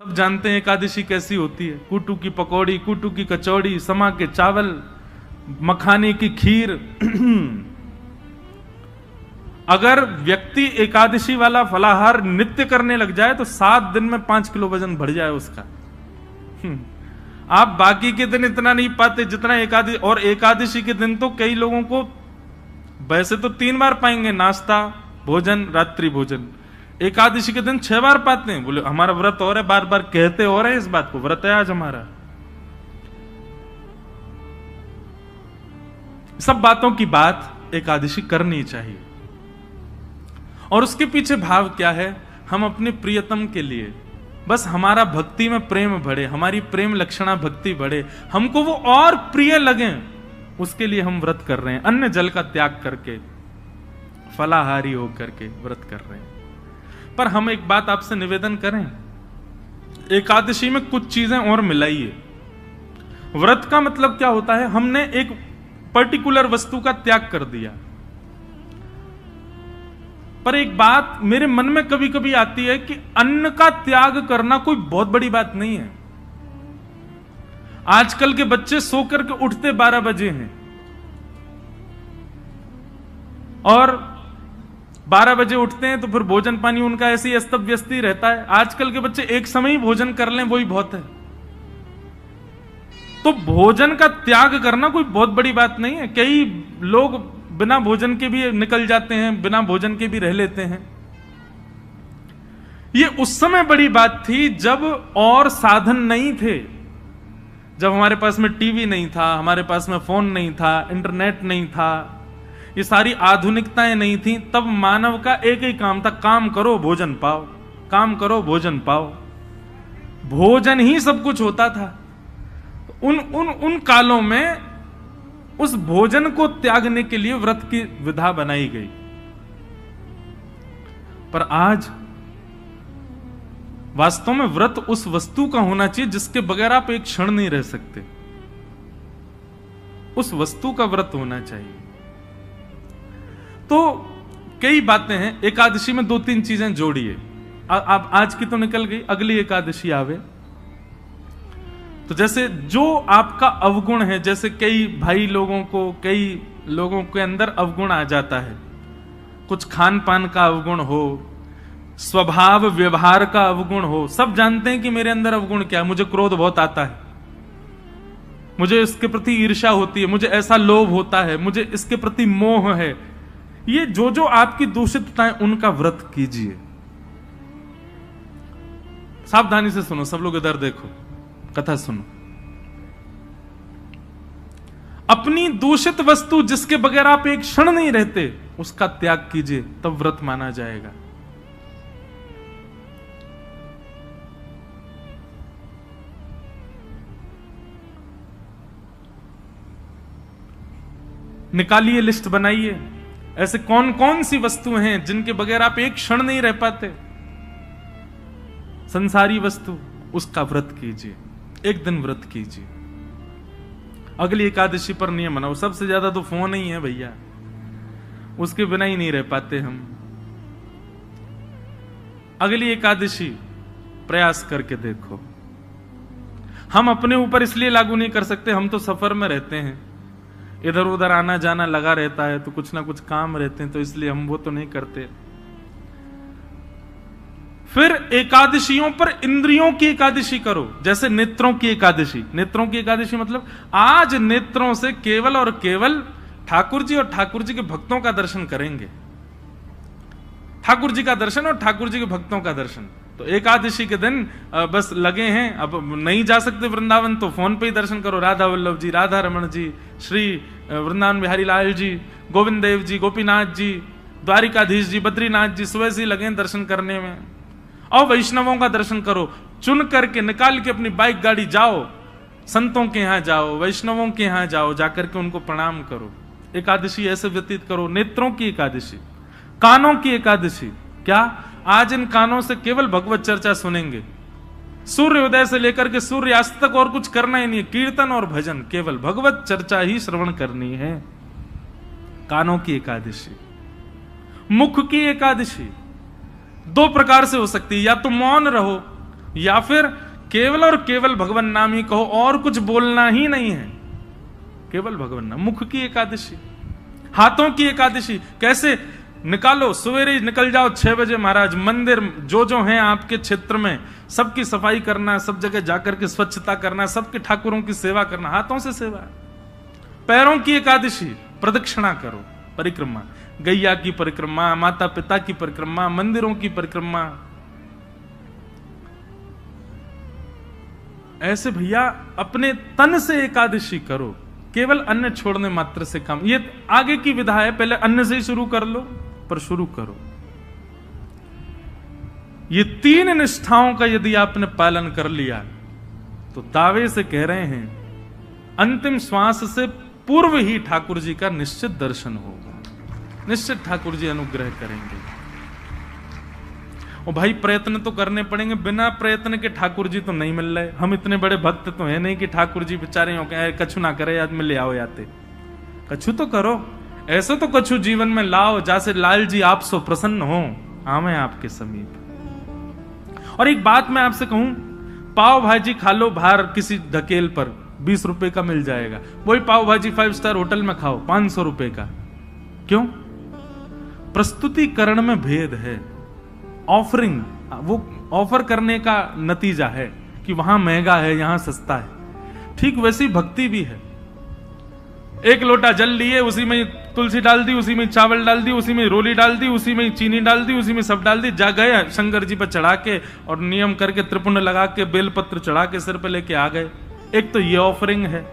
सब जानते हैं एकादशी कैसी होती है। कूटू की पकौड़ी, कूटू की कचौड़ी, समा के चावल, मखाने की खीर। अगर व्यक्ति एकादशी वाला फलाहार नित्य करने लग जाए तो 7 दिन में 5 किलो वजन बढ़ जाए उसका। आप बाकी के दिन इतना नहीं पाते जितना एकादशी, और एकादशी के दिन तो कई लोगों को वैसे तो 3 बार पाएंगे, नाश्ता, भोजन, रात्रि भोजन। एकादशी के दिन 6 बार पाते हैं। बोले हमारा व्रत और है, बार बार कहते हो रहे हैं इस बात को, व्रत है आज हमारा। सब बातों की बात एकादशी करनी चाहिए। और उसके पीछे भाव क्या है? हम अपने प्रियतम के लिए, बस हमारा भक्ति में प्रेम बढ़े, हमारी प्रेम लक्षणा भक्ति बढ़े, हमको वो और प्रिय लगे, उसके लिए हम व्रत कर रहे हैं। अन्न जल का त्याग करके, फलाहारी होकर के व्रत कर रहे हैं। पर हम एक बात आपसे निवेदन करें, एकादशी में कुछ चीजें और मिलाइए। व्रत का मतलब क्या होता है? हमने एक पर्टिकुलर वस्तु का त्याग कर दिया। पर एक बात मेरे मन में कभी कभी आती है कि अन्न का त्याग करना कोई बहुत बड़ी बात नहीं है। आजकल के बच्चे सो करके उठते 12 बजे हैं और 12 बजे उठते हैं तो फिर भोजन पानी उनका ऐसे ही अस्त व्यस्त ही रहता है। आजकल के बच्चे एक समय ही भोजन कर लें वही बहुत है। तो भोजन का त्याग करना कोई बहुत बड़ी बात नहीं है। कई लोग बिना भोजन के भी निकल जाते हैं, बिना भोजन के भी रह लेते हैं। ये उस समय बड़ी बात थी जब और साधन नहीं थे, जब हमारे पास में टीवी नहीं था, हमारे पास में फोन नहीं था, इंटरनेट नहीं था, ये सारी आधुनिकताएं नहीं थी। तब मानव का एक ही काम था, काम करो भोजन पाओ, काम करो भोजन पाओ। भोजन ही सब कुछ होता था। उन कालों में उस भोजन को त्यागने के लिए व्रत की विधा बनाई गई। पर आज वास्तव में व्रत उस वस्तु का होना चाहिए जिसके बगैर आप एक क्षण नहीं रह सकते। उस वस्तु का व्रत होना चाहिए। तो कई बातें हैं। एकादशी में 2-3 चीजें जोड़िए। अब आज की तो निकल गई, अगली एकादशी आवे तो जैसे जो आपका अवगुण है, जैसे कई लोगों के अंदर अवगुण आ जाता है, कुछ खान पान का अवगुण हो, स्वभाव व्यवहार का अवगुण हो। सब जानते हैं कि मेरे अंदर अवगुण क्या है। मुझे क्रोध बहुत आता है, मुझे इसके प्रति ईर्ष्या होती है, मुझे ऐसा लोभ होता है, मुझे इसके प्रति मोह है। ये जो आपकी दूषितताएं, उनका व्रत कीजिए। सावधानी से सुनो, सब लोग इधर देखो, कथा सुनो। अपनी दूषित वस्तु जिसके बगैर आप एक क्षण नहीं रहते, उसका त्याग कीजिए, तब व्रत माना जाएगा। निकालिए, लिस्ट बनाइए, ऐसे कौन कौन सी वस्तुएं हैं जिनके बगैर आप एक क्षण नहीं रह पाते। संसारी वस्तु, उसका व्रत कीजिए, एक दिन व्रत कीजिए। अगली एकादशी पर नियम बनाओ। सबसे ज्यादा तो फोन ही है भैया, उसके बिना ही नहीं रह पाते हम। अगली एकादशी प्रयास करके देखो। हम अपने ऊपर इसलिए लागू नहीं कर सकते, हम तो सफर में रहते हैं, इधर उधर आना जाना लगा रहता है, तो कुछ ना कुछ काम रहते हैं, तो इसलिए हम वो तो नहीं करते। फिर एकादशियों पर इंद्रियों की एकादशी करो, जैसे नेत्रों की एकादशी। नेत्रों की एकादशी मतलब आज नेत्रों से केवल और केवल ठाकुर जी और ठाकुर जी के भक्तों का दर्शन करेंगे। ठाकुर जी का दर्शन और ठाकुर जी के भक्तों का दर्शन। तो एकादशी के दिन बस लगे हैं, अब नहीं जा सकते वृंदावन तो फोन पे ही दर्शन करो। राधा वल्लभ जी, राधा रमण जी, श्री वृंदावन बिहारी लाल जी, गोविंद देव जी, गोपीनाथ जी, द्वारिकाधीश जी, बद्रीनाथ जी, सुबह से लगे दर्शन करने में। और वैष्णवों का दर्शन करो, चुन करके निकाल के अपनी बाइक गाड़ी जाओ, संतों के यहां जाओ, वैष्णवों के यहां जाओ, जाकर के उनको प्रणाम करो। एकादशी ऐसे व्यतीत करो। नेत्रों की एकादशी। कानों की एकादशी क्या? आज इन कानों से केवल भगवत चर्चा सुनेंगे। सूर्योदय से लेकर के सूर्यास्त तक और कुछ करना ही नहीं है। कीर्तन और भजन, केवल भगवत चर्चा ही श्रवण करनी है। कानों की एकादशी। मुख की एकादशी 2 प्रकार से हो सकती है। या तो मौन रहो, या फिर केवल और केवल भगवान नाम ही कहो, और कुछ बोलना ही नहीं है, केवल भगवान नाम। मुख की एकादशी, हाथों की एकादशी, कैसे निकालो, सवेरे निकल जाओ 6 बजे महाराज, मंदिर जो हैं आपके क्षेत्र में सबकी सफाई करना, सब जगह जाकर के स्वच्छता करना, सबके ठाकुरों की सेवा करना, हाथों से सेवा। पैरों की एकादशी, प्रदक्षिणा करो, परिक्रमा, गैया की परिक्रमा, माता पिता की परिक्रमा, मंदिरों की परिक्रमा। ऐसे भैया अपने तन से एकादशी करो, केवल अन्न छोड़ने मात्र से काम। ये आगे की विधा है, पहले अन्न से ही शुरू कर लो, पर शुरू करो। ये 3 निष्ठाओं का यदि आपने पालन कर लिया तो दावे से कह रहे हैं अंतिम श्वास से पूर्व ही ठाकुर जी का निश्चित दर्शन होगा, निश्चित ठाकुर जी अनुग्रह करेंगे। और भाई प्रयत्न तो करने पड़ेंगे, बिना प्रयत्न के ठाकुर जी तो नहीं मिल रहे। हम इतने बड़े भक्त तो है नहीं कि ठाकुर जी बेचारे हो कहे कछु ना करे, आज में ले आओ याते, कछु तो करो। ऐसे तो कछु जीवन में लाओ जैसे लाल जी आप सो प्रसन्न हो, आवे आपके समीप। और एक बात मैं आपसे कहूं, पाव भाजी खा लो बाहर किसी ढकेल पर, 20 रुपए का मिल जाएगा। वही पाव भाजी 5 स्टार होटल में खाओ 500 रुपए का। क्यों? प्रस्तुतिकरण में भेद है। ऑफरिंग, वो ऑफर करने का नतीजा है कि वहां महंगा है, यहां सस्ता है। ठीक वैसी भक्ति भी है। एक लोटा जल लिए, उसी में तुलसी डाल दी, उसी में चावल डाल दी, उसी में रोली डाल दी, उसी में चीनी डाल दी, उसी में सब डाल दी, जा गए शंकर जी पर चढ़ा के और नियम करके त्रिपुंड लगा के बेलपत्र चढ़ा के सिर पे लेके आ गए। एक तो ये ऑफरिंग है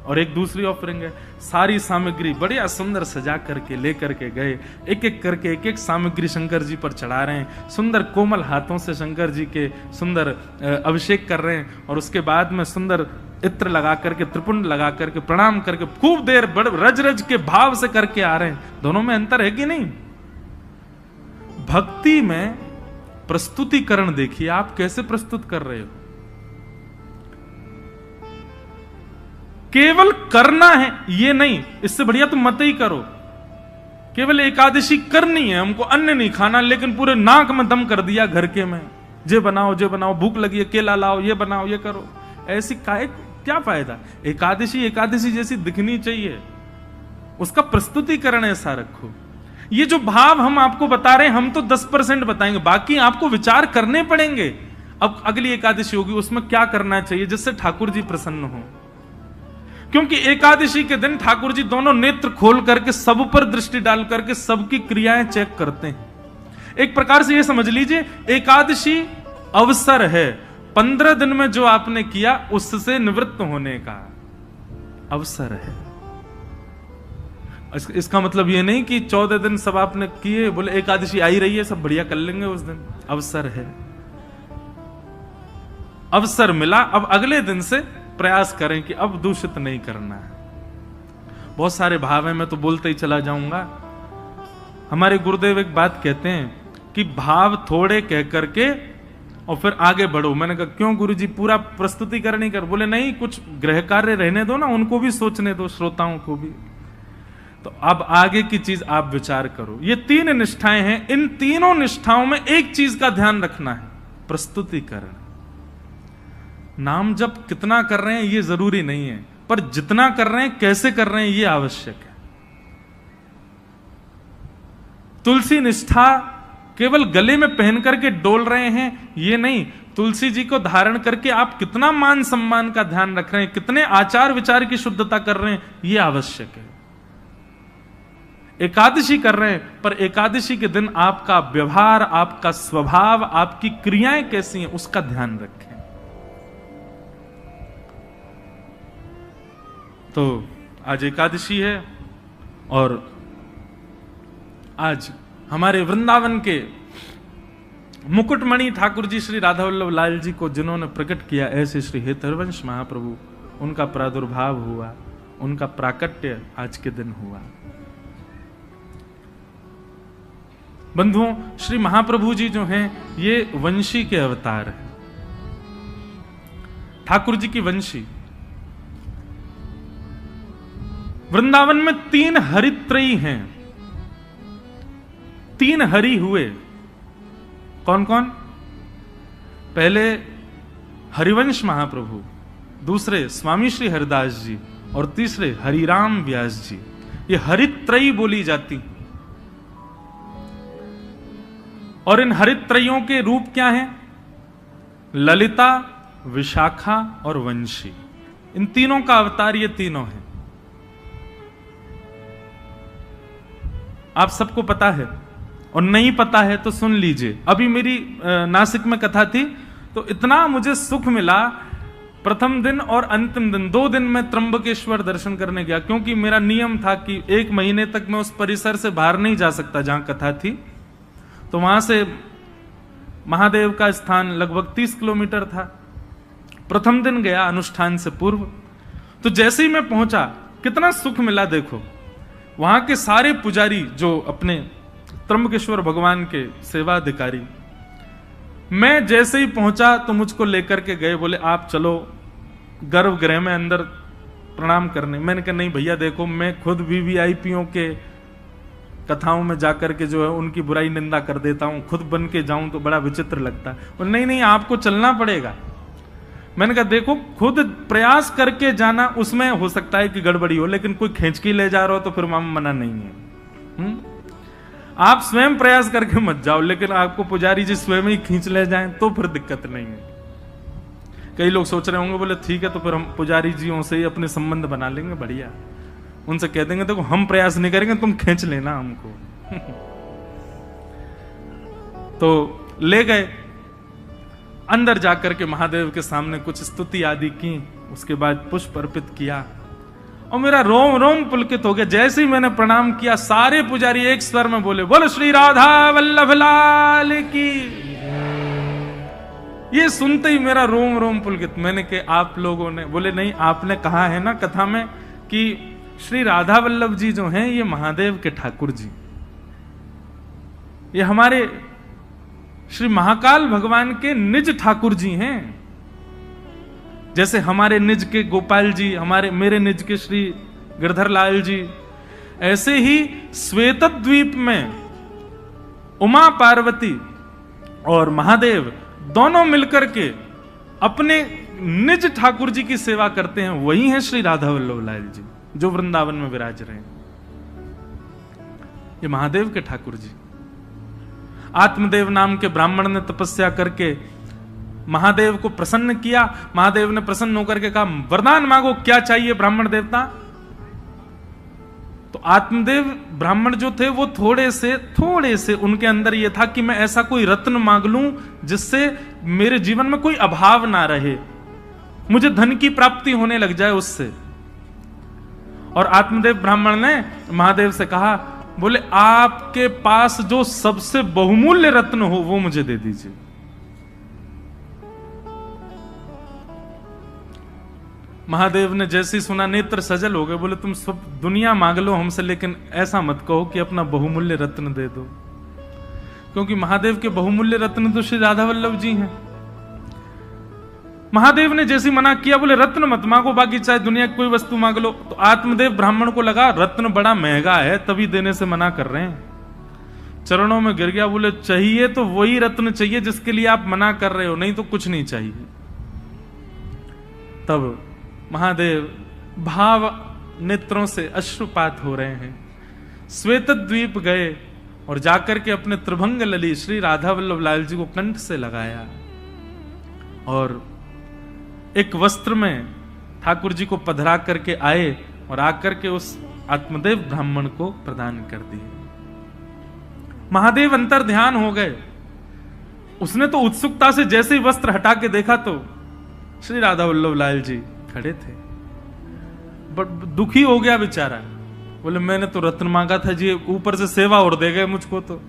और एक दूसरी ऑफरिंग है, सारी सामग्री बढ़िया सुंदर सजा करके लेकर के गए, एक एक करके एक एक सामग्री शंकर जी पर चढ़ा रहे हैं, सुंदर कोमल हाथों से शंकर जी के सुंदर अभिषेक कर रहे हैं, और उसके बाद में सुंदर इत्र लगा करके त्रिपुंड लगा करके प्रणाम करके खूब देर रज रज के भाव से करके आ रहे हैं। दोनों में अंतर है कि नहीं? भक्ति में प्रस्तुतिकरण देखिए, आप कैसे प्रस्तुत कर रहे हो। केवल करना है ये नहीं, इससे बढ़िया तुम मत ही करो। केवल एकादशी करनी है, हमको अन्न नहीं खाना, लेकिन पूरे नाक में दम कर दिया घर के में, जे बनाओ, भूख लगी है केला लाओ, ये बनाओ, ये करो। ऐसी क्या फायदा? एकादशी एकादशी जैसी दिखनी चाहिए, उसका प्रस्तुतिकरण ऐसा रखो। ये जो भाव हम आपको बता रहे हैं, हम तो 10% बताएंगे, बाकी आपको विचार करने पड़ेंगे। अब अगली एकादशी होगी, उसमें क्या करना चाहिए जिससे ठाकुर जी प्रसन्न हो। क्योंकि एकादशी के दिन ठाकुर जी दोनों नेत्र खोल करके सब पर दृष्टि डाल करके सबकी क्रियाएं चेक करते हैं। एक प्रकार से यह समझ लीजिए, एकादशी अवसर है, 15 दिन में जो आपने किया उससे निवृत्त होने का अवसर है। इसका मतलब यह नहीं कि 14 दिन सब आपने किए, बोले एकादशी आई रही है सब बढ़िया कर लेंगे उस दिन। अवसर है, अवसर मिला, अब अगले दिन से प्रयास करें कि अब दूषित नहीं करना है। बहुत सारे भाव हैं, मैं तो बोलते ही चला जाऊंगा। हमारे गुरुदेव एक बात कहते हैं कि भाव थोड़े कह करके और फिर आगे बढ़ो। मैंने कहा क्यों गुरुजी, पूरा प्रस्तुतिकरण ही कर? बोले नहीं, कुछ गृह कार्य रहने दो ना, उनको भी सोचने दो, श्रोताओं को भी। तो अब आगे की चीज आप विचार करो। ये 3 निष्ठाएं हैं, इन तीनों निष्ठाओं में एक चीज का ध्यान रखना है, प्रस्तुतिकरण। नाम जप कितना कर रहे हैं ये जरूरी नहीं है, पर जितना कर रहे हैं कैसे कर रहे हैं ये आवश्यक है। तुलसी निष्ठा केवल गले में पहन करके डोल रहे हैं ये नहीं, तुलसी जी को धारण करके आप कितना मान सम्मान का ध्यान रख रहे हैं, कितने आचार विचार की शुद्धता कर रहे हैं ये आवश्यक है। एकादशी कर रहे हैं, पर एकादशी के दिन आपका व्यवहार, आपका स्वभाव, आपकी क्रियाएं कैसी हैं उसका ध्यान रखें। तो आज एकादशी है और आज हमारे वृंदावन के मुकुटमणि ठाकुर जी श्री राधा वल्लभ लाल जी को जिन्होंने प्रकट किया, ऐसे श्री हेतरवंश महाप्रभु, उनका प्रादुर्भाव हुआ, उनका प्राकट्य आज के दिन हुआ। बंधुओं, श्री महाप्रभु जी जो हैं ये वंशी के अवतार हैं, ठाकुर जी की वंशी। वृंदावन में 3 हरित्रयी हैं, 3 हरि हुए। कौन कौन? पहले हरिवंश महाप्रभु, दूसरे स्वामी श्री हरिदास जी और तीसरे हरिराम व्यास जी। ये हरित्रयी बोली जाती। और इन हरित्रयों के रूप क्या हैं? ललिता, विशाखा और वंशी। इन तीनों का अवतार ये तीनों हैं। आप सबको पता है, और नहीं पता है तो सुन लीजिए। अभी मेरी नासिक में कथा थी तो इतना मुझे सुख मिला। प्रथम दिन और अंतिम दिन 2 दिन मैं त्र्यंबकेश्वर दर्शन करने गया, क्योंकि मेरा नियम था कि 1 महीने तक मैं उस परिसर से बाहर नहीं जा सकता जहां कथा थी। तो वहां से महादेव का स्थान लगभग 30 किलोमीटर था। प्रथम दिन गया अनुष्ठान से पूर्व, तो जैसे ही मैं पहुंचा कितना सुख मिला। देखो, वहां के सारे पुजारी जो अपने त्र्यंबकेश्वर भगवान के सेवाधिकारी, मैं जैसे ही पहुंचा तो मुझको लेकर के गए, बोले आप चलो गर्भगृह में अंदर प्रणाम करने। मैंने कहा नहीं भैया, देखो मैं खुद वीवीआईपीओ के कथाओं में जाकर के जो है उनकी बुराई निंदा कर देता हूं, खुद बन के जाऊं तो बड़ा विचित्र लगता है। और नहीं नहीं, आपको चलना पड़ेगा। मैंने कहा देखो, खुद प्रयास करके जाना, उसमें हो सकता है कि गड़बड़ी हो, लेकिन कोई खींच के ले जा रहा हो तो फिर मना नहीं है। आप स्वयं प्रयास करके मत जाओ, लेकिन आपको पुजारी जी स्वयं ही खींच ले जाएं तो फिर दिक्कत नहीं है। कई लोग सोच रहे होंगे, बोले ठीक है तो फिर हम पुजारी जियों से ही अपने संबंध बना लेंगे, बढ़िया। उनसे कह देंगे देखो हम प्रयास नहीं करेंगे, तुम खींच लेना हमको। तो ले गए अंदर जाकर के महादेव के सामने कुछ स्तुति आदि की, उसके बाद पुष्प अर्पित किया और मेरा रोम रोम पुलकित हो गया। जैसे ही मैंने प्रणाम किया, सारे पुजारी एक स्वर में बोले बोलो श्री राधा वल्लभ लाल की। ये सुनते ही मेरा रोम रोम पुलकित। मैंने कहा आप लोगों ने? बोले नहीं, आपने कहा है ना कथा में कि श्री राधा वल्लभ जी जो हैं ये महादेव के ठाकुर जी, ये हमारे श्री महाकाल भगवान के निज ठाकुर जी हैं। जैसे हमारे निज के गोपाल जी, मेरे निज के श्री गिरधर लाल जी, ऐसे ही श्वेत द्वीप में उमा पार्वती और महादेव दोनों मिलकर के अपने निज ठाकुर जी की सेवा करते हैं। वही है श्री राधा वल्लभ लाल जी जो वृंदावन में विराज रहे हैं। ये महादेव के ठाकुर जी। आत्मदेव नाम के ब्राह्मण ने तपस्या करके महादेव को प्रसन्न किया। महादेव ने प्रसन्न होकर के कहा वरदान मांगो, क्या चाहिए ब्राह्मण देवता? तो आत्मदेव ब्राह्मण जो थे वो थोड़े से उनके अंदर ये था कि मैं ऐसा कोई रत्न मांग लूं जिससे मेरे जीवन में कोई अभाव ना रहे, मुझे धन की प्राप्ति होने लग जाए उससे। और आत्मदेव ब्राह्मण ने महादेव से कहा, बोले आपके पास जो सबसे बहुमूल्य रत्न हो वो मुझे दे दीजिए। महादेव ने जैसे ही सुना नेत्र सजल हो गए, बोले तुम सब दुनिया मांग लो हमसे, लेकिन ऐसा मत कहो कि अपना बहुमूल्य रत्न दे दो, क्योंकि महादेव के बहुमूल्य रत्न तो श्री राधा वल्लभ जी हैं। महादेव ने जैसे मना किया, बोले रत्न मत मांगो, बाकी चाहे दुनिया की कोई वस्तु मांग लो। तो आत्मदेव ब्राह्मण को लगा रत्न बड़ा महंगा है, तभी देने से मना कर रहे हैं। चरणों में गिर गया, बोले चाहिए तो वही रत्न चाहिए जिसके लिए आप मना कर रहे हो, नहीं तो कुछ नहीं चाहिए। तब महादेव भाव नेत्रों से अश्रुपात हो रहे हैं, श्वेत द्वीप गए और जाकर के अपने त्रिभंग लली श्री राधा वल्लभ लाल जी को कंठ से लगाया और एक वस्त्र में ठाकुर जी को पधरा करके आए और आकर के उस आत्मदेव ब्राह्मण को प्रदान कर दिए। महादेव अंतर ध्यान हो गए। उसने तो उत्सुकता से जैसे ही वस्त्र हटा के देखा तो श्री राधा वल्लभ लाल जी खड़े थे। बट दुखी हो गया बेचारा, बोले मैंने तो रत्न मांगा था जी, ऊपर से सेवा और दे गए मुझको, तो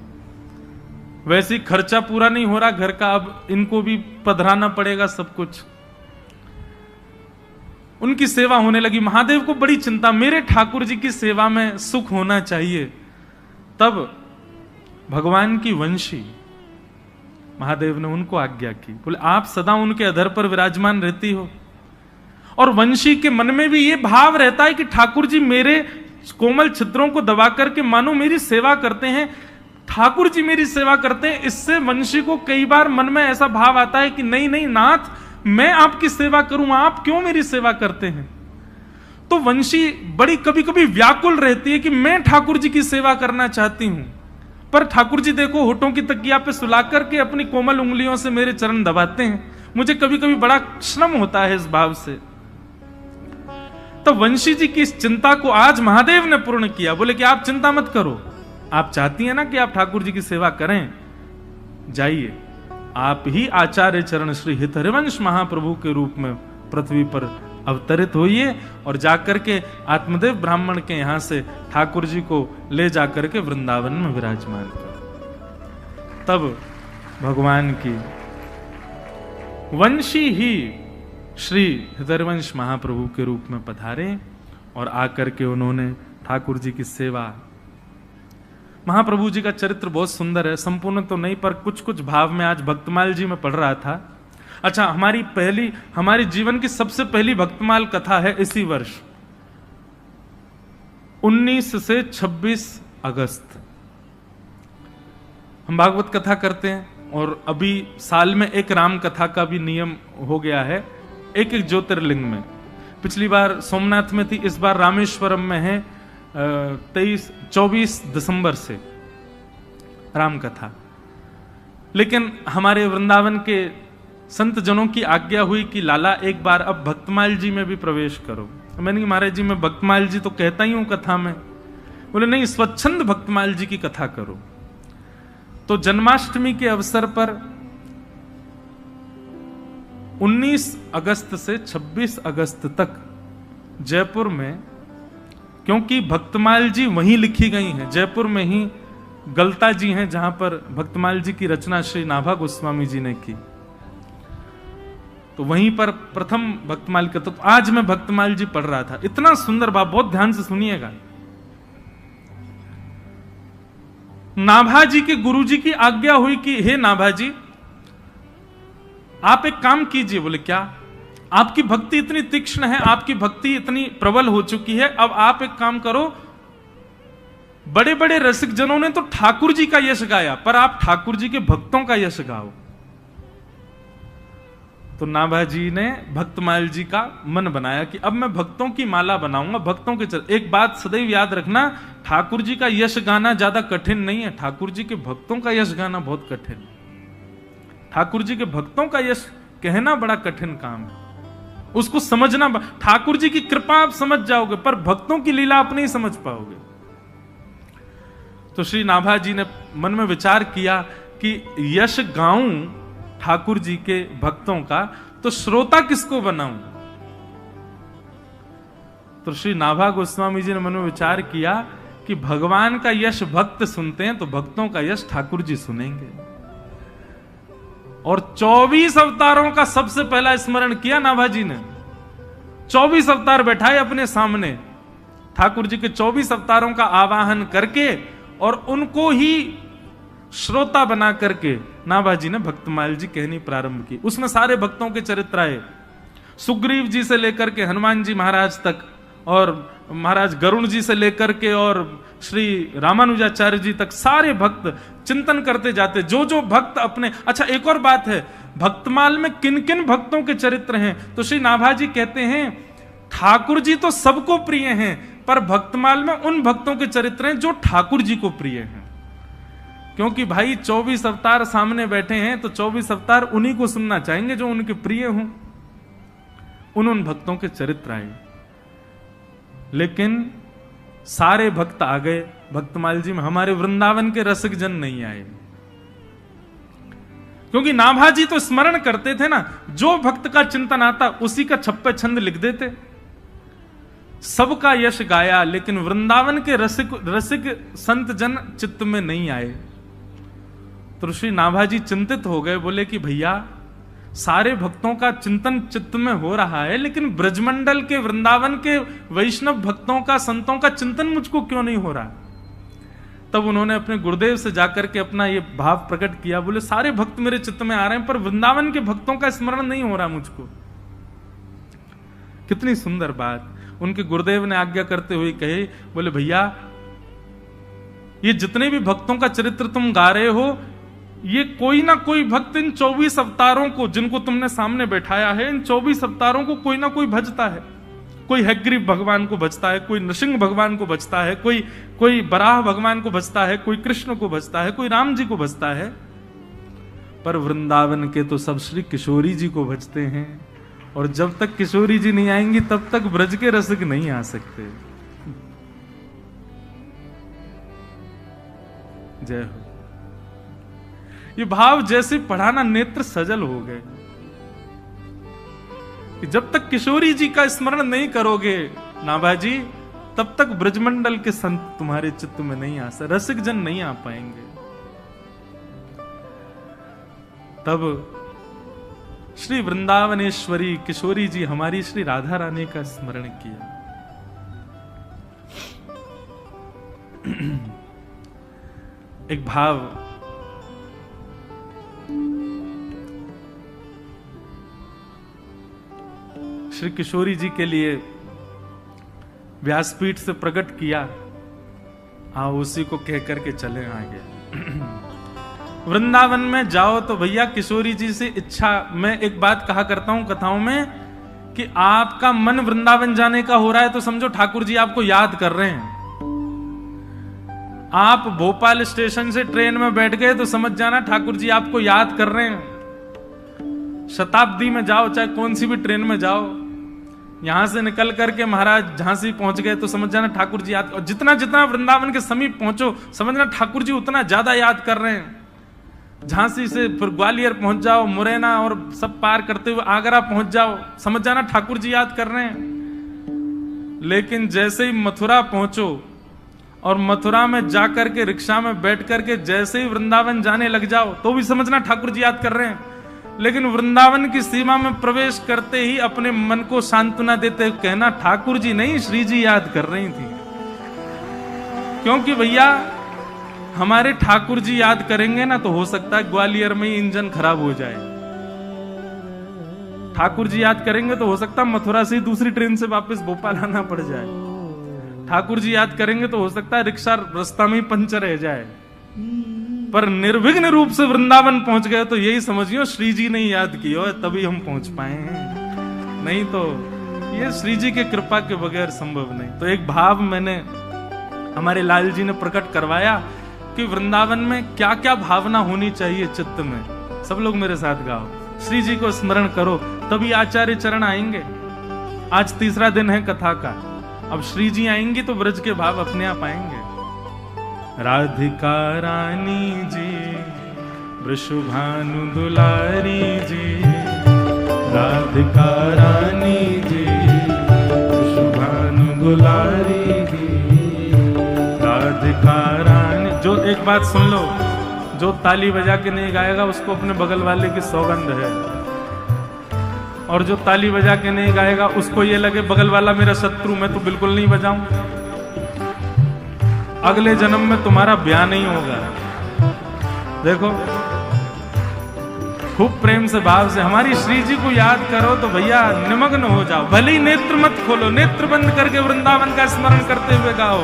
वैसे ही खर्चा पूरा नहीं हो रहा घर का, अब इनको भी पधराना पड़ेगा सब कुछ। उनकी सेवा होने लगी। महादेव को बड़ी चिंता, मेरे ठाकुर जी की सेवा में सुख होना चाहिए। तब भगवान की वंशी महादेव ने उनको आज्ञा की, बोले आप सदा उनके अधर पर विराजमान रहती हो। और वंशी के मन में भी ये भाव रहता है कि ठाकुर जी मेरे कोमल छिद्रों को दबा करके मानो मेरी सेवा करते हैं, ठाकुर जी मेरी सेवा करते हैं। इससे वंशी को कई बार मन में ऐसा भाव आता है कि नहीं नहीं नाथ, मैं आपकी सेवा करूं, आप क्यों मेरी सेवा करते हैं? तो वंशी बड़ी कभी कभी व्याकुल रहती है कि मैं ठाकुर जी की सेवा करना चाहती हूं, पर ठाकुर जी देखो होठों की तकिया पे सुला करके अपनी कोमल उंगलियों से मेरे चरण दबाते हैं। मुझे कभी कभी बड़ा श्रम होता है इस भाव से। तो वंशी जी की इस चिंता को आज महादेव ने पूर्ण किया। बोले कि आप चिंता मत करो, आप चाहती हैं ना कि आप ठाकुर जी की सेवा करें, जाइए आप ही आचार्य चरण श्री हितहरिवंश महाप्रभु के रूप में पृथ्वी पर अवतरित होइए और जाकर के आत्मदेव ब्राह्मण के यहां से ठाकुर जी को ले जाकर के वृंदावन में विराजमान कर। तब भगवान की वंशी ही श्री हितहरिवंश महाप्रभु के रूप में पधारे और आकर के उन्होंने ठाकुर जी की सेवा। महाप्रभु जी का चरित्र बहुत सुंदर है, संपूर्ण तो नहीं पर कुछ कुछ भाव में आज भक्तमाल जी में पढ़ रहा था। अच्छा, हमारी जीवन की सबसे पहली भक्तमाल कथा है इसी वर्ष 19 से 26 अगस्त। हम भागवत कथा करते हैं और अभी साल में एक राम कथा का भी नियम हो गया है, एक एक ज्योतिर्लिंग में। पिछली बार सोमनाथ में थी, इस बार रामेश्वरम में है 24 दिसंबर से राम कथा। लेकिन हमारे वृंदावन के संत जनों की आज्ञा हुई कि लाला एक बार अब भक्तमाल जी में भी प्रवेश करो। मैंने महाराज जी मैं भक्तमाल जी तो कहता ही हूं कथा में। बोले नहीं, स्वच्छंद भक्तमाल जी की कथा करो। तो जन्माष्टमी के अवसर पर 19 अगस्त से 26 अगस्त तक जयपुर में, क्योंकि भक्तमाल जी वहीं लिखी गई हैं, जयपुर में ही गलता जी हैं जहां पर भक्तमाल जी की रचना श्री नाभा गोस्वामी जी ने की, तो वहीं पर प्रथम भक्तमाल का। तो आज मैं भक्तमाल जी पढ़ रहा था, इतना सुंदर भाव, बहुत ध्यान से सुनिएगा। नाभा जी के गुरु जी की आज्ञा हुई कि हे नाभा जी आप एक काम कीजिए। बोले क्या? आपकी भक्ति इतनी तीक्ष्ण है, आपकी भक्ति इतनी प्रबल हो चुकी है, अब आप एक काम करो, बड़े बड़े रसिक जनों ने तो ठाकुर जी का यश गाया, पर आप ठाकुर जी के भक्तों का यश गाओ। तो नाभा जी ने भक्तमाल जी का मन बनाया कि अब मैं भक्तों की माला बनाऊंगा, भक्तों के चल। एक बात सदैव याद रखना, ठाकुर जी का यश गाना ज्यादा कठिन नहीं है, ठाकुर जी के भक्तों का यश गाना बहुत कठिन है। ठाकुर जी के भक्तों का यश कहना बड़ा कठिन काम है, उसको समझना। ठाकुर जी की कृपा आप समझ जाओगे, पर भक्तों की लीला आप नहीं समझ पाओगे। तो श्री नाभा जी ने मन में विचार किया कि यश गाऊं ठाकुर जी के भक्तों का, तो श्रोता किसको बनाऊं? तो श्री नाभा गोस्वामी जी ने मन में विचार किया कि भगवान का यश भक्त सुनते हैं, तो भक्तों का यश ठाकुर जी सुनेंगे। और 24 अवतारों का सबसे पहला स्मरण किया नाभा जी ने। 24 अवतार बैठाए अपने सामने, ठाकुर जी के 24 अवतारों का आवाहन करके और उनको ही श्रोता बना करके नाभा जी ने भक्तमाल जी कहनी प्रारंभ की। उसमें सारे भक्तों के चरित्र आए, सुग्रीव जी से लेकर के हनुमान जी महाराज तक, और महाराज गरुण जी से लेकर के और श्री रामानुजाचार्य जी तक, सारे भक्त चिंतन करते जाते, जो जो भक्त अपने। अच्छा, एक और बात है, भक्तमाल में किन किन भक्तों के चरित्र हैं? तो श्री नाभा जी कहते हैं ठाकुर जी तो सबको प्रिय हैं, पर भक्तमाल में उन भक्तों के चरित्र हैं जो ठाकुर जी को प्रिय हैं। क्योंकि भाई 24 अवतार सामने बैठे हैं, तो 24 अवतार उन्हीं को सुनना चाहेंगे जो उनके प्रिय हों। उन भक्तों के चरित्र आए, लेकिन सारे भक्त आ गए भक्तमाल जी में, हमारे वृंदावन के रसिक जन नहीं आए। क्योंकि नाभा जी तो स्मरण करते थे ना, जो भक्त का चिंतन आता उसी का छप्पे छंद लिख देते, सबका यश गाया, लेकिन वृंदावन के रसिक संत जन चित्त में नहीं आए। तो श्री नाभा जी चिंतित हो गए, बोले कि भैया सारे भक्तों का चिंतन चित्त में हो रहा है, लेकिन ब्रजमंडल के वृंदावन के वैष्णव भक्तों का, संतों का चिंतन मुझको क्यों नहीं हो रहा? तब उन्होंने अपने गुरुदेव से जाकर के अपना ये भाव प्रकट किया, बोले सारे भक्त मेरे चित्त में आ रहे हैं, पर वृंदावन के भक्तों का स्मरण नहीं हो रहा मुझको। कितनी सुंदर बात। उनके गुरुदेव ने आज्ञा करते हुए कहे, बोले भैया ये जितने भी भक्तों का चरित्र तुम गा रहे हो, ये कोई ना कोई भक्त इन 24 अवतारों को, जिनको तुमने सामने बैठाया है, इन 24 अवतारों को कोई ना कोई भजता है। कोई हयग्रीव भगवान को भजता है, कोई नृसिंह भगवान को भजता है, कोई बराह भगवान को भजता है, कोई कृष्ण को भजता है, कोई राम जी को भजता है। पर वृंदावन के तो सब श्री किशोरी जी को भजते हैं, और जब तक किशोरी जी नहीं आएंगी तब तक ब्रज के रसिक नहीं आ सकते। जय हो। ये भाव जैसे पढ़ाना, नेत्र सजल हो गए कि जब तक किशोरी जी का स्मरण नहीं करोगे नाभाजी, तब तक ब्रजमंडल के संत तुम्हारे चित्त में नहीं आ सकते, रसिक जन नहीं आ पाएंगे। तब श्री वृंदावनेश्वरी किशोरी जी हमारी श्री राधा रानी का स्मरण किया। एक भाव श्री किशोरी जी के लिए व्यासपीठ से प्रकट किया, आओ उसी को कह करके चले आगे। वृंदावन में जाओ तो भैया किशोरी जी से इच्छा, मैं एक बात कहा करता हूं कथाओं में कि आपका मन वृंदावन जाने का हो रहा है तो समझो ठाकुर जी आपको याद कर रहे हैं। आप भोपाल स्टेशन से ट्रेन में बैठ गए तो समझ जाना ठाकुर जी आपको याद कर रहे हैं। शताब्दी में जाओ, चाहे कौन सी भी ट्रेन में जाओ, यहां से निकल करके महाराज झांसी पहुंच गए तो समझ जाना ठाकुर जी याद, और जितना जितना वृंदावन के समीप पहुंचो समझना ठाकुर जी उतना ज्यादा याद कर रहे हैं। झांसी से फिर ग्वालियर पहुंच जाओ, मुरैना और सब पार करते हुए आगरा पहुंच जाओ, समझ जाना ठाकुर जी याद कर रहे हैं। लेकिन जैसे ही मथुरा पहुंचो और मथुरा में जाकर के रिक्शा में बैठ करके जैसे ही वृंदावन जाने लग जाओ तो भी समझना ठाकुर जी याद कर रहे हैं। लेकिन वृंदावन की सीमा में प्रवेश करते ही अपने मन को सांत्वना देते हुए कहना ठाकुर जी नहीं, श्री जी याद कर रही थी। क्योंकि भैया हमारे ठाकुर जी याद करेंगे ना तो हो सकता है ग्वालियर में ही इंजन खराब हो जाए। ठाकुर जी याद करेंगे तो हो सकता है मथुरा से ही दूसरी ट्रेन से वापस भोपाल आना पड़ जाए। ठाकुर जी याद करेंगे तो हो सकता है रिक्शा रास्ता में ही पंचर रह जाए। पर निर्विघ्न रूप से वृंदावन पहुंच गए तो यही समझियो श्री जी ने याद किया तभी हम पहुंच पाए हैं, नहीं तो ये श्री जी के कृपा के बगैर संभव नहीं। तो एक भाव मैंने हमारे लाल जी ने प्रकट करवाया कि वृंदावन में क्या क्या भावना होनी चाहिए चित्त में। सब लोग मेरे साथ गाओ, श्री जी को स्मरण करो तभी आचार्य चरण आएंगे। आज तीसरा दिन है कथा का, अब श्री जी आएंगी तो ब्रज के भाव अपने आप आएंगे। राधिका रानी जी, वृषभानु दुलारी जी, राधिका रानी जी, वृषभानु दुलारी जी, राधिका रानी। जो एक बात सुन लो, जो ताली बजा के नहीं गाएगा उसको अपने बगल वाले की सौगंध है, और जो ताली बजा के नहीं गाएगा उसको ये लगे बगल वाला मेरा शत्रु, मैं तो बिल्कुल नहीं बजाऊं, अगले जन्म में तुम्हारा ब्याह नहीं होगा। देखो खूब प्रेम से भाव से हमारी श्री जी को याद करो तो भैया निमग्न हो जाओ। भले ही नेत्र मत खोलो, नेत्र बंद करके वृंदावन का स्मरण करते हुए गाओ।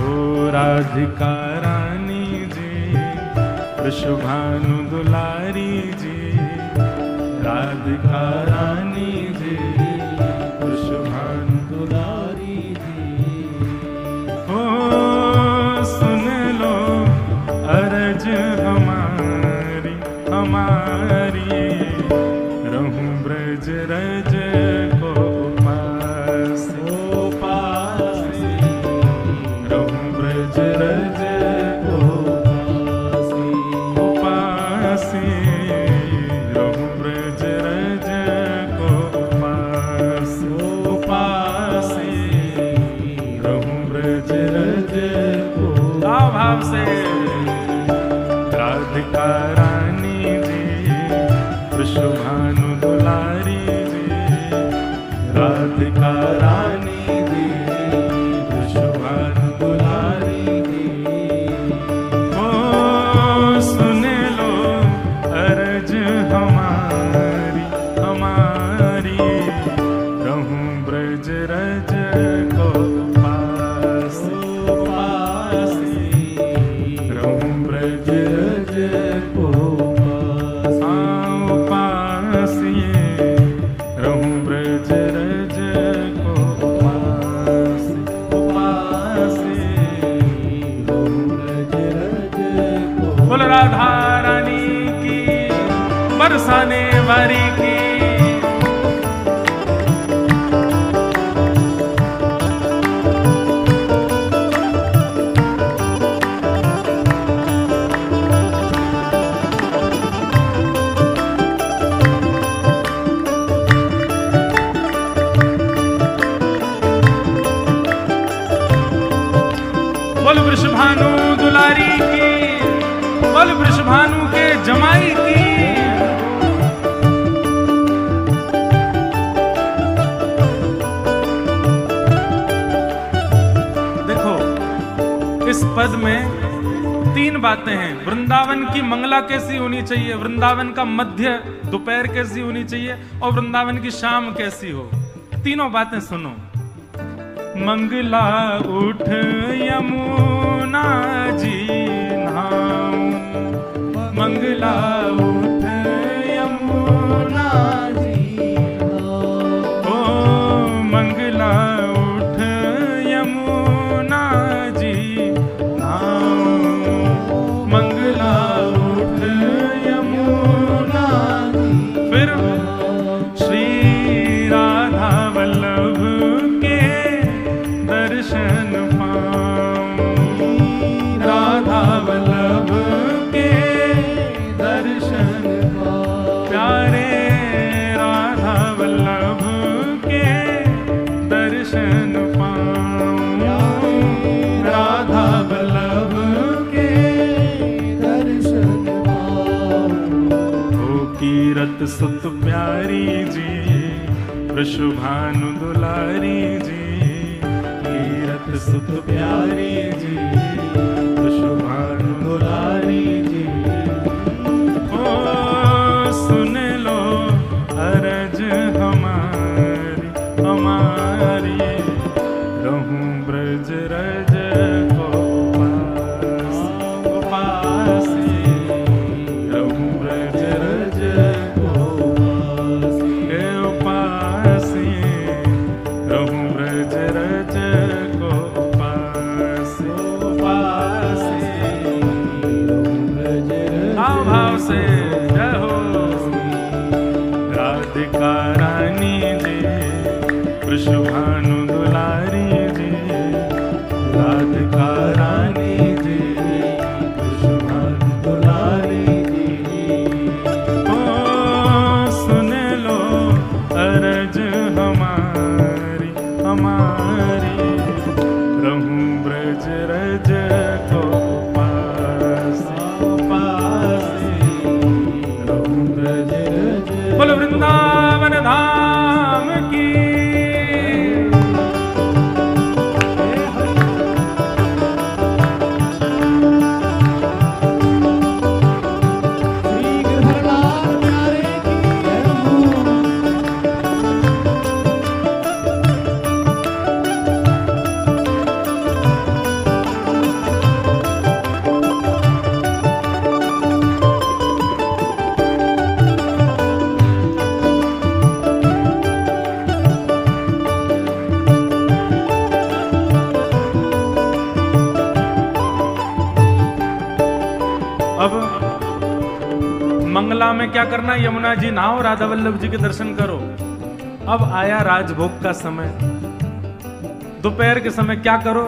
ओ राधिका रानी जी, वृषभानु दुलारी जी, राधिका रानी जी, वृषभानु दुलारी जी। ओ सुन लो अरज हमारी हमारी, रहूं ब्रज रज को पास पास, रहूं ब्रज रज को पास, रहूं ब्रज रज को पास पास, रहूं ब्रज रज को भाव से। राधिका रानी जी, वृषभानु दुलारी जी, वृषभानु के जमाई की। देखो इस पद में 3 बातें हैं। वृंदावन की मंगला कैसी होनी चाहिए, वृंदावन का मध्य दोपहर कैसी होनी चाहिए, और वृंदावन की शाम कैसी हो। तीनों बातें सुनो। मंगला उठ यमुना जी नाम, मंगला उठ यमुना जी नाम, ओ मंगला उठ यमुना जी नाम, मंगला उठ यमुना जी। फिर श्री राधा वल्लभ के दर्शन पाऊं, राधा वल्लभ के दर्शन पाऊं, प्यारे राधा वल्लभ के दर्शन पाऊं, राधा वल्लभ के दर्शन पाऊं। ओ कीरत सुत प्यारी जी, वृषभानु दुलारी जी, कीरत सुत प्यारी जी, वृषभानु दुलारी जी। ओ सुन लो अरज हमारी हमारी, रहूं ब्रज रज को पास पासी, रहूं ब्रज रज को पासी, रहूं ब्रज रज को पासी पासी, रहूं ब्रज रज। भाव भाव से जय हो। राधिका रानी जी, वृषभानु दुलारी जी, राधिका रानी जी, वृषभानु दुलारी जी। ओ सुन लो अरज हमारी हमारी, रहूं ब्रज रज को पास पासी, रहूं ब्रज रज। बोलो वृंदावन धाम की। अब मंगला में क्या करना, यमुना जी नहाओ, राधा वल्लभ जी के दर्शन करो। अब आया राजभोग का समय। दोपहर के समय क्या करो,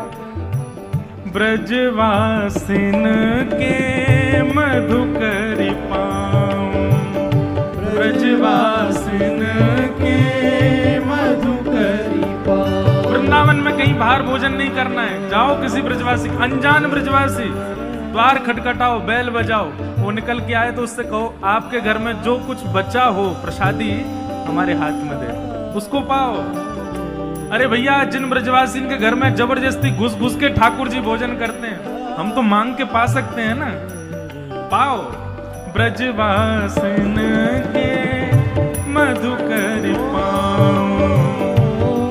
ब्रजवासिन के मधुकरी पाऊं, ब्रजवासिन के मधुकरी पाऊं। वृंदावन में कहीं बाहर भोजन नहीं करना है। जाओ किसी ब्रजवासी, अनजान ब्रजवासी, द्वार खटखटाओ, बैल बजाओ, वो निकल के आए तो उससे कहो आपके घर में जो कुछ बचा हो प्रसादी हमारे हाथ में दे, उसको पाओ। अरे भैया, जिन ब्रजवासी के घर में जबरदस्ती घुस घुस के ठाकुर जी भोजन करते हैं, हम तो मांग के पा सकते हैं ना, पाओ। ब्रजवासिन के मधुकरी पाओ,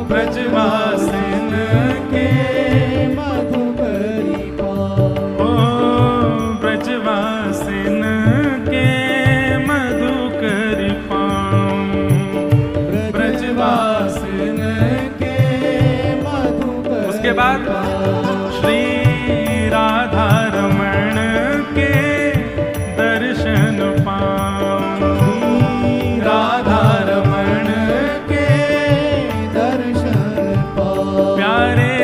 ब्रजवासिन के मधुकरी पाओ, ब्रजवासिन के मधुकरी पाओ, ब्रजवासिन के मधुकरी। उसके बाद श्री राधा रमण के दर्शन पाऊं, राधा रमण के दर्शन पाऊं, प्यारे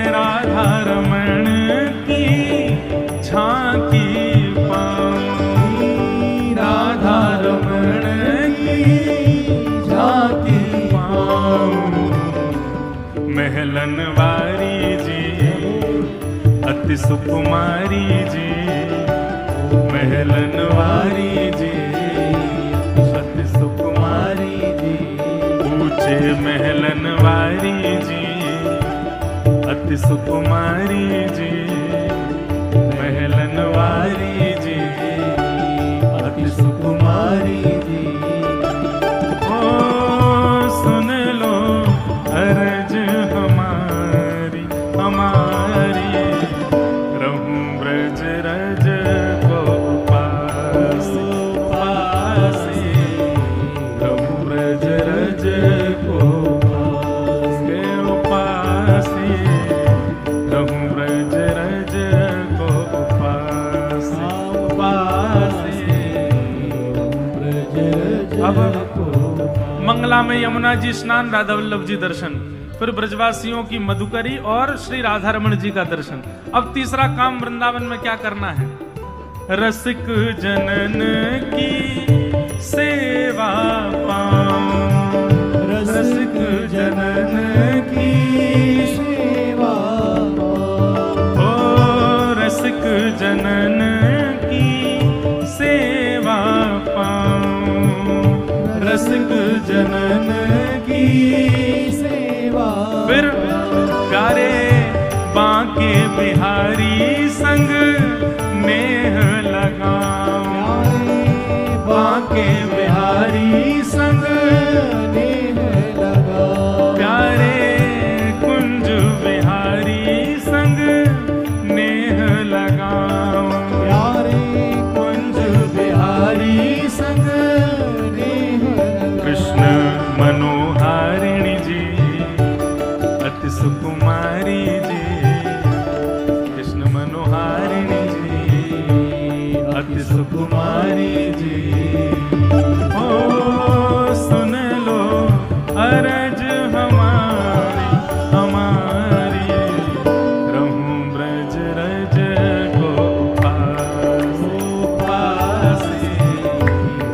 राधा रमण की झांकी पाऊं, राधा रमण की झांकी पाऊं। महलन वारी जी अति सुकुमारी जी, महलन वारी जी, अति सुकुमारी जी, ऊंचे महलन वारी जी, अति सुकुमारी जी, महलन वारी जी, अति सुकुमारी जी। ओ सुन लो अरज हमारी हमारी, रहूं ब्रज रज को पास पास, रहूं ब्रज रज को पास पास, रहूं ब्रज रज को पास पास। अब मंगला में यमुना जी स्नान, राधा वल्लभ जी दर्शन, फिर ब्रजवासियों की मधुकरी और श्री राधा रमण जी का दर्शन। अब तीसरा काम वृंदावन में क्या करना है? रसिक जनन की सेवा पाऊं, रसिक जनन की सेवा पाऊं, ओ रसिक जनन की सेवा पाऊं, रसिक जनन की सेवा। फिर प्यारे बांके बिहारी संग नेह लगाऊं, बांके बिहारी संग नेह लगाऊं, प्यारे कुंज बिहारी संग नेह लगाऊं, प्यारे कुंज बिहारी संग नेह लगाऊं। कृष्ण मनोहारिणी जी, अति सुकुमारी जी, कृष्ण मनोहारिणी जी, अति सुकुमारी जी। ओ सुन लो अरज हमारी हमारी, रहूं ब्रज रज को पास पास,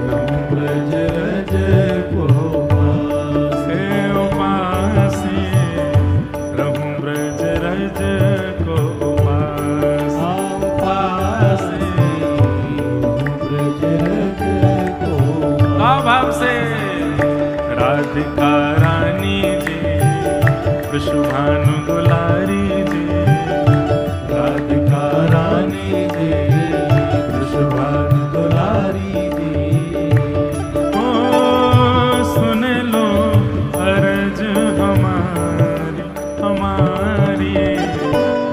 रहूं ब्रज रज को पास पास, रहूं ब्रज रज को पास पास, ब्रज रज को। भाव से राधिका रानी जी, विश्वभानु दुलारी जी, राधिका रानी जी, विश्वभानु दुलारी जी। ओ सुन लो अरज हमारी हमारी,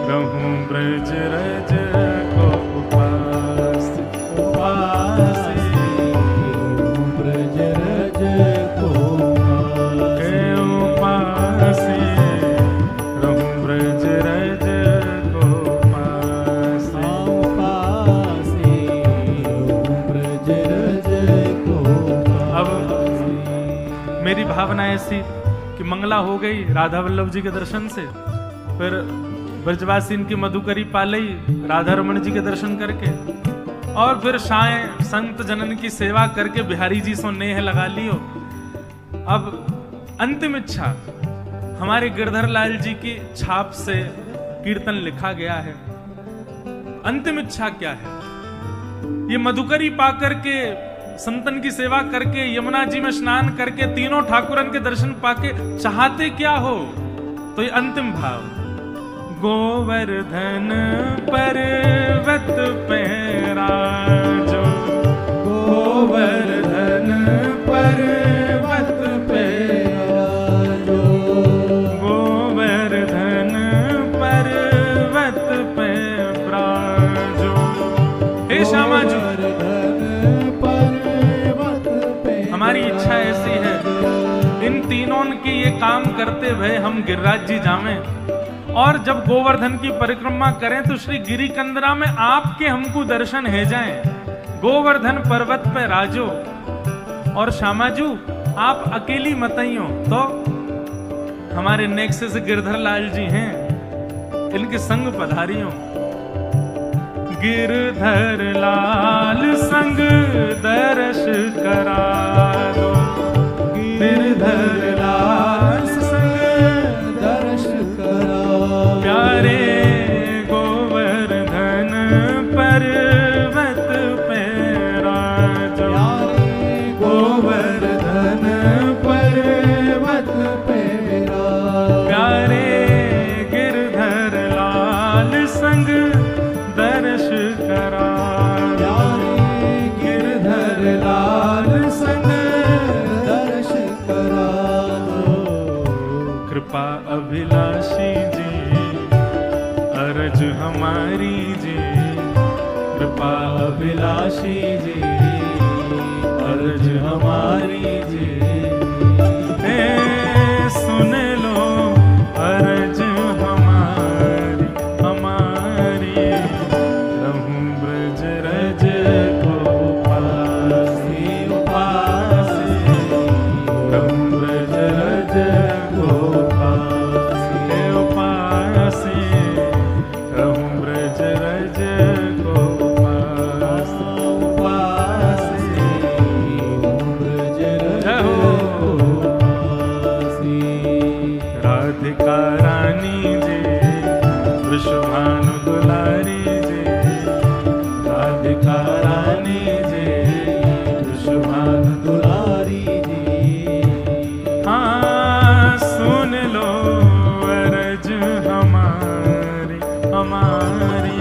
रहूं ब्रज रज को पास पास, ब्रज रज को पास, रहूं ब्रज रज को पास पास, ब्रज रज को। अब मेरी भावना ऐसी कि मंगला हो गई राधा वल्लभ जी के दर्शन से, फिर ब्रजवासी इनकी मधुकरी पालई राधा रमण जी के दर्शन करके, और फिर साय संत जनन की सेवा करके बिहारी जी सो नेह लगा लियो। अब अंतिम इच्छा हमारे गिरधर लाल जी की छाप से कीर्तन लिखा गया है। अंतिम इच्छा क्या है? ये मधुकरी पा करके, संतन की सेवा करके, यमुना जी में स्नान करके, तीनों ठाकुरन के दर्शन पाके चाहते क्या हो? तो ये अंतिम भाव, गोवर्धन पर्वत पे राजो, गोवर्धन पर्वत पे राजो, गोवर्धन पर्वत पे राजो। हे श्यामा जी, हमारी इच्छा ऐसी है, इन तीनों की ये काम करते हुए हम गिरिराज जी जावें, और जब गोवर्धन की परिक्रमा करें तो श्री गिरी कंदरा में आपके हमको दर्शन है जाएं। गोवर्धन पर्वत पे राजो, और श्यामाजू आप अकेली मतइयो, तो हमारे नेक्स्ट से गिरधर लाल जी हैं, इनके संग पधारियों। गिरधर लाल संग दर्श करा दो, गिरधर लाल संग दर्श करा, प्यारे गोवर्धन पर्वत पे अभिलाषी जी, अरज हमारी जी, कृपा अभिलाषी जी, अरज हमारी जी। सुन लो अरज हमारी हमारी, रहूं ब्रज रज को पासी उपासी, रहूं ब्रज रज को पासी उपासी, रहूं ब्रज रज को पासी उपासी, ब्रज रज राधिका रानी जी, वृषभानु दुलारी जी, राधिका रानी जी, वृषभानु दुलारी जी। हाँ सुन लो अरज हमारी हमारी,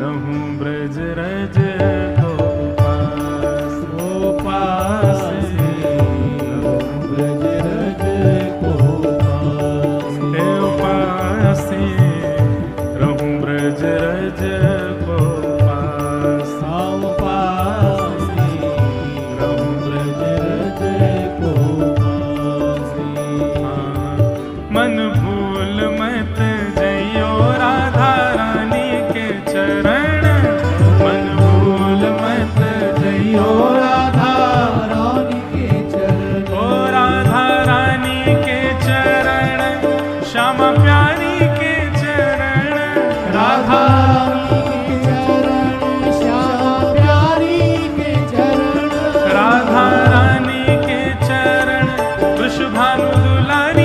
रहूं ब्रज रज को पास ओ पास, रहूं ब्रज रज को रहूं ब्रज रज को पास पासी, रहूं ब्रज रज को पासी। मन भूल मत जइयो राधा रानी के चरण, मन भूल मत जइयो राधा रानी के चरण, ओ राधा रानी के चरण, श्यामा प्यारी के चरण, राधा के चरण, श्यामा प्यारी के चरण, राधा रानी के चरण, वृषभानु दुलारी